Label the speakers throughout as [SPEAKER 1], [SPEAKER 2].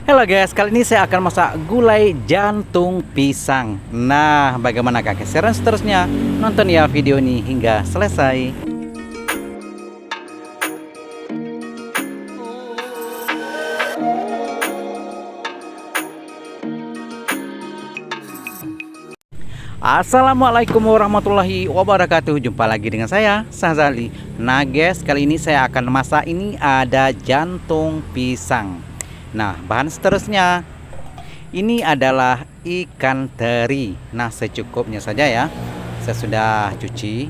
[SPEAKER 1] Halo guys, kali ini saya akan masak gulai jantung pisang. Nah, bagaimana keseruan seterusnya? Nonton ya video ini hingga selesai. Assalamualaikum warahmatullahi wabarakatuh. Jumpa lagi dengan saya, Sahzali. Nah guys, kali ini saya akan masak ini ada jantung pisang. Nah, bahan seterusnya ini adalah ikan teri. Nah, secukupnya saja ya. Saya sudah cuci.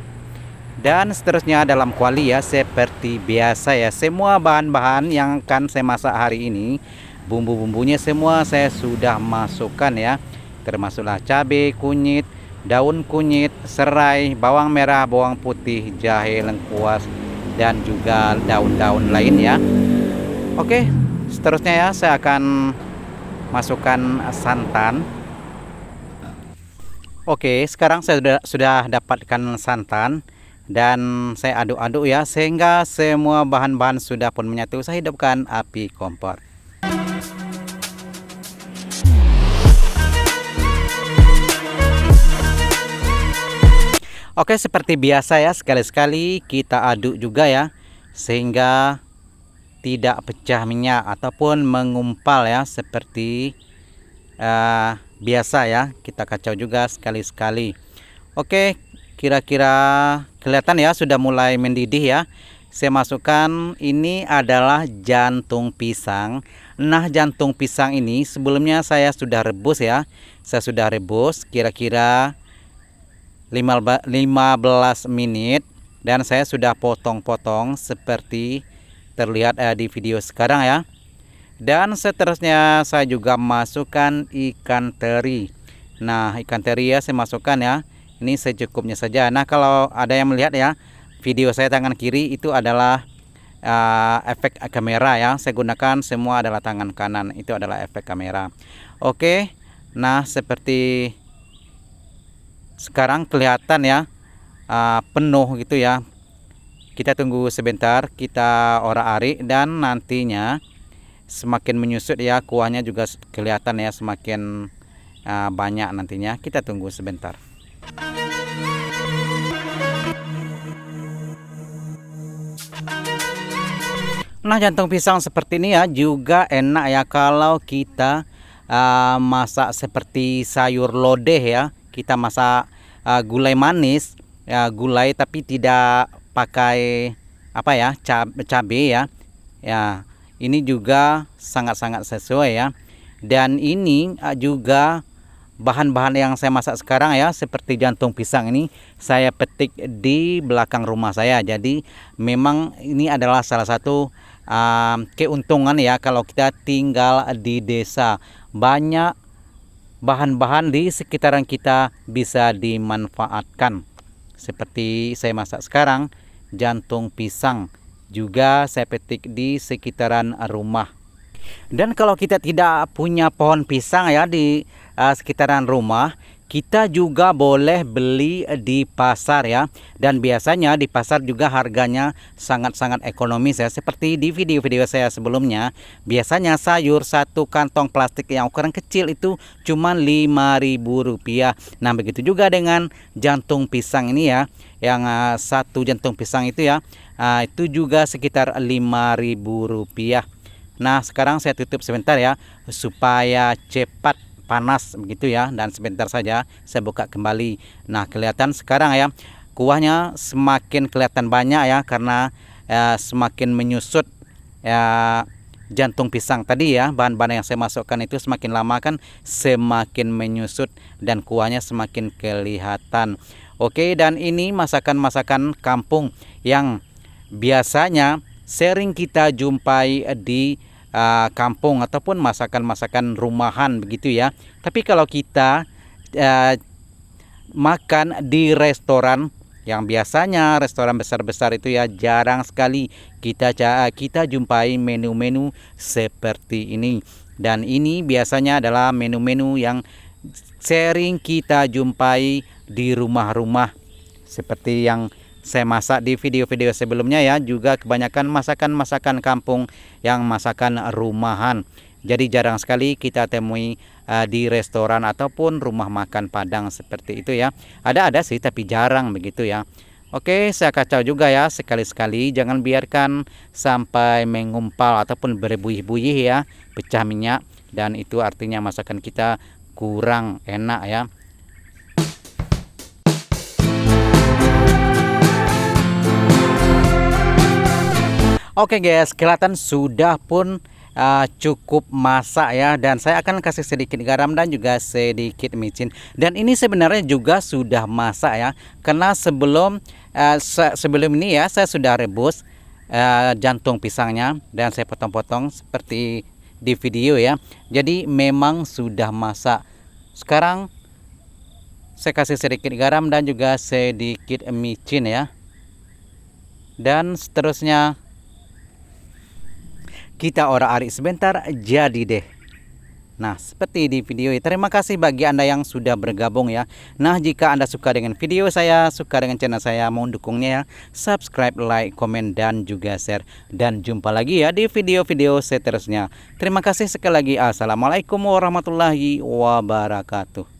[SPEAKER 1] Dan seterusnya dalam kuali ya, seperti biasa ya. Semua bahan-bahan yang akan saya masak hari ini, bumbu-bumbunya semua saya sudah masukkan ya. Termasuklah cabai, kunyit, daun kunyit, serai, bawang merah, bawang putih, jahe, lengkuas, dan juga daun-daun lain ya. Oke, seterusnya ya saya akan masukkan santan. Oke, sekarang saya sudah dapatkan santan dan saya aduk-aduk ya sehingga semua bahan-bahan sudah pun menyatu. Saya hidupkan api kompor. Oke, seperti biasa ya, sekali-sekali kita aduk juga ya sehingga tidak pecah minyak ataupun mengumpal ya, seperti biasa ya. Kita kacau juga sekali-sekali. Oke, kira-kira kelihatan ya sudah mulai mendidih ya. Saya masukkan ini adalah jantung pisang. Nah, jantung pisang ini sebelumnya saya sudah rebus ya. Saya sudah rebus kira-kira 15 menit dan saya sudah potong-potong seperti terlihat di video sekarang ya. Dan seterusnya saya juga masukkan ikan teri. Nah, ikan teri ya saya masukkan ya. Ini secukupnya saja. Nah, kalau ada yang melihat ya video saya tangan kiri itu adalah efek kamera ya. Saya gunakan semua adalah tangan kanan, itu adalah efek kamera. Oke. Nah, seperti sekarang kelihatan ya penuh gitu ya. Kita tunggu sebentar, kita orak-arik dan nantinya semakin menyusut ya, kuahnya juga kelihatan ya semakin banyak nantinya. Kita tunggu sebentar. Nah, jantung pisang seperti ini ya juga enak ya kalau kita masak seperti sayur lodeh ya. Kita masak gulai manis ya, gulai tapi tidak pakai apa ya, cabai ya. Ya, ini juga sangat-sangat sesuai ya. Dan ini juga bahan-bahan yang saya masak sekarang ya, seperti jantung pisang ini saya petik di belakang rumah saya. Jadi memang ini adalah salah satu keuntungan ya kalau kita tinggal di desa. Banyak bahan-bahan di sekitaran kita bisa dimanfaatkan. Seperti saya masak sekarang, jantung pisang juga saya petik di sekitaran rumah. Dan kalau kita tidak punya pohon pisang ya di sekitaran rumah, kita juga boleh beli di pasar ya. Dan biasanya di pasar juga harganya sangat-sangat ekonomis ya. Seperti di video-video saya sebelumnya, biasanya sayur satu kantong plastik yang ukuran kecil itu cuma Rp5.000. Nah, begitu juga dengan jantung pisang ini ya. Yang satu jantung pisang itu ya, itu juga sekitar Rp5.000. Nah, sekarang saya tutup sebentar ya supaya cepat panas begitu ya, dan sebentar saja saya buka kembali. Nah, kelihatan sekarang ya kuahnya semakin kelihatan banyak ya karena semakin menyusut ya jantung pisang tadi ya. Bahan-bahan yang saya masukkan itu semakin lama kan semakin menyusut dan kuahnya semakin kelihatan. Oke, dan ini masakan-masakan kampung yang biasanya sering kita jumpai di kampung ataupun masakan-masakan rumahan begitu ya. Tapi kalau kita makan di restoran yang biasanya restoran besar-besar itu ya, jarang sekali kita jumpai menu-menu seperti ini. Dan ini biasanya adalah menu-menu yang sering kita jumpai di rumah-rumah seperti yang saya masak di video-video sebelumnya ya, juga kebanyakan masakan-masakan kampung yang masakan rumahan. Jadi jarang sekali kita temui di restoran ataupun rumah makan Padang seperti itu ya. Ada sih tapi jarang begitu ya. Oke, saya kacau juga ya, sekali-sekali jangan biarkan sampai mengumpal ataupun berbuih-buih ya, pecah minyak, dan itu artinya masakan kita kurang enak ya. Oke guys, kelihatan sudah pun cukup masak ya, dan saya akan kasih sedikit garam dan juga sedikit micin. Dan ini sebenarnya juga sudah masak ya, karena sebelum ini ya saya sudah rebus jantung pisangnya dan saya potong-potong seperti di video ya. Jadi memang sudah masak. Sekarang saya kasih sedikit garam dan juga sedikit micin ya. Dan seterusnya kita orak-arik sebentar, jadi deh. Nah, seperti di video ini. Terima kasih bagi Anda yang sudah bergabung ya. Nah, jika Anda suka dengan video saya, suka dengan channel saya, mau dukungnya ya, subscribe, like, komen, dan juga share. Dan jumpa lagi ya di video-video seterusnya. Terima kasih sekali lagi. Assalamualaikum warahmatullahi wabarakatuh.